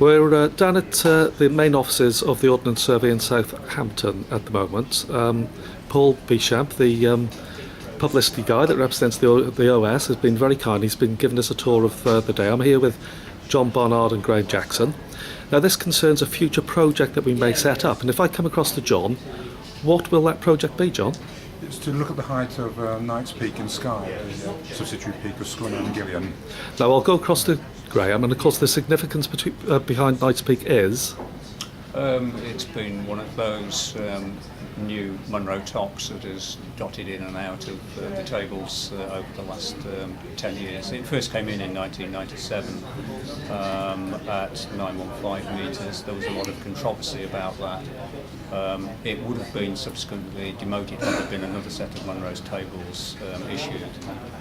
We're down at the main offices of the Ordnance Survey in Southampton at the moment. Paul Beauchamp, the publicity guy that represents the OS, has been very kind. He's been giving us a tour of the day. I'm here with John Barnard and Graham Jackson. Now this concerns a future project that we may set up, and if I come across to John, what will that project be, John? It's to look at the height of Knight's Peak in Skye, the subsidiary peak of Cuillin and Cuillin. Now I'll go across to Graham, and of course the significance behind Knight's Peak is? It's been one of those new Munro tops that has dotted in and out of the tables over the last 10 years. It first came in 1997 at 915 metres. There was a lot of controversy about that. It would have been subsequently demoted had there been another set of Munro's tables issued.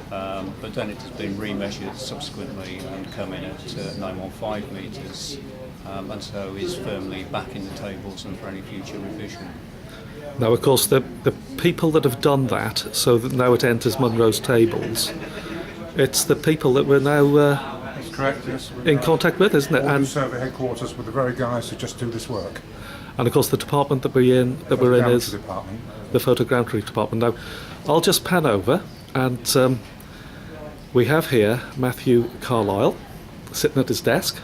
But then it has been remeasured subsequently and come in at 915 metres. And so is firmly back in the tables and for any future revision. Now, of course, the people that have done that, so that now it enters Munro's tables, it's the people that we're now That's correct, yes. in contact with, isn't it? Ordnance Survey headquarters with the very guys who just do this work. And of course, the department that we're in is Department. the Photogrammetry Department. Now, I'll just pan over, and we have here Matthew Carlisle sitting at his desk.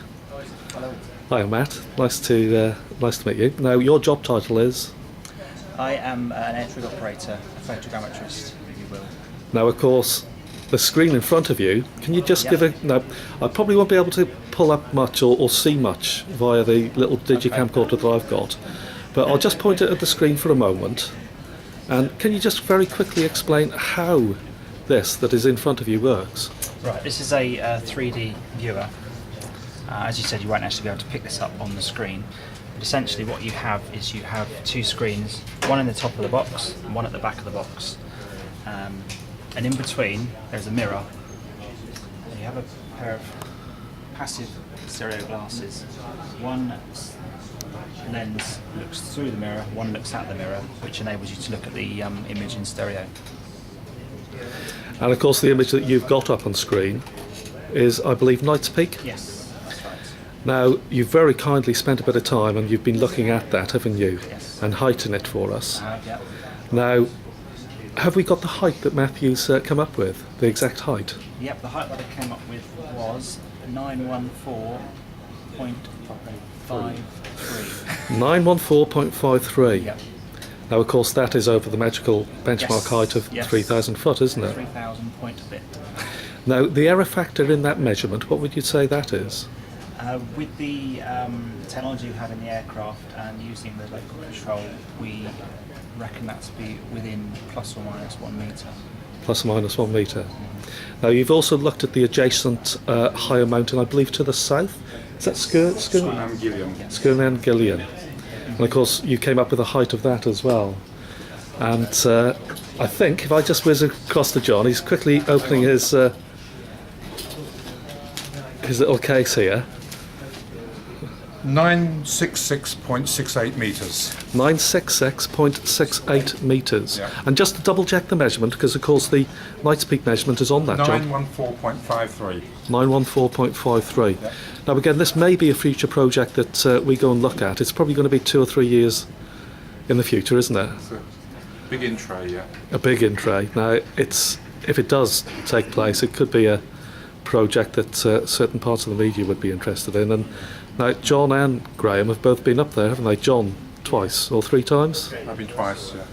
Hello. Hi, Matt. Nice to meet you. Now, your job title is? I am an air-trig operator, a photogrammetrist, if you will. Now, of course, the screen in front of you, can you just give a... Now, I probably won't be able to pull up much or see much via the little digicamcorder that I've got, but I'll just point it at the screen for a moment. And can you just very quickly explain how this that is in front of you works? Right, this is a 3D viewer. As you said, you won't actually be able to pick this up on the screen. But essentially what you have is you have two screens, one in the top of the box and one at the back of the box. And in between there's a mirror. And you have a pair of passive stereo glasses. One lens looks through the mirror, one looks at the mirror, which enables you to look at the image in stereo. And of course the image that you've got up on screen is, I believe, Knight's Peak? Yes. Now, you've very kindly spent a bit of time and you've been looking at that, haven't you? Yes. And heighting it for us. Yeah. Now, have we got the height that Matthew's come up with? The exact height? Yep, the height that I came up with was 914.53. 914.53. Yep. Now, of course, that is over the magical benchmark Yes. height of Yes. 3,000 foot, isn't it? 3,000 point a bit. Now, the error factor in that measurement, what would you say that is? With the technology we have in the aircraft and using the local control, we reckon that to be within plus or minus 1 metre. Plus or minus 1 metre. Now, you've also looked at the adjacent higher mountain, I believe, to the south. Is that Cuillin and Cuillin. Cuillin and Cuillin. And of course, you came up with the height of that as well. And I think, if I just whiz across to John, he's quickly opening his little case here. 966.68 metres. 966.68 metres. Yeah. And just to double check the measurement, because of course the Knight's Peak measurement is on that, John. 914.53. 914.53. Yeah. Now again, this may be a future project that we go and look at. It's probably going to be 2 or 3 years in the future, isn't it? It's a big in tray, yeah. A big in tray. Now, if it does take place, it could be a project that certain parts of the media would be interested in. And now, John and Graham have both been up there, haven't they? John, twice or 3 times? I've been twice, yeah.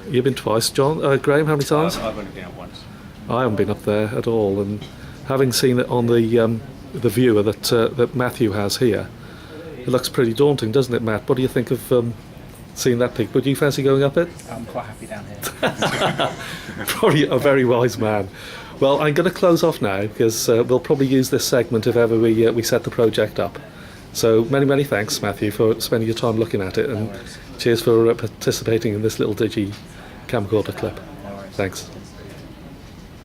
You've been twice, John. Graham, how many times? I've only been up once. I haven't been up there at all, and having seen it on the viewer that Matthew has here, it looks pretty daunting, doesn't it, Matt? What do you think of seeing that peak? Would you fancy going up it? I'm quite happy down here. Probably a very wise man. Well, I'm going to close off now because we'll probably use this segment if ever we set the project up. So many thanks, Matthew, for spending your time looking at it, and cheers for participating in this little digi camcorder clip. No worries. Thanks.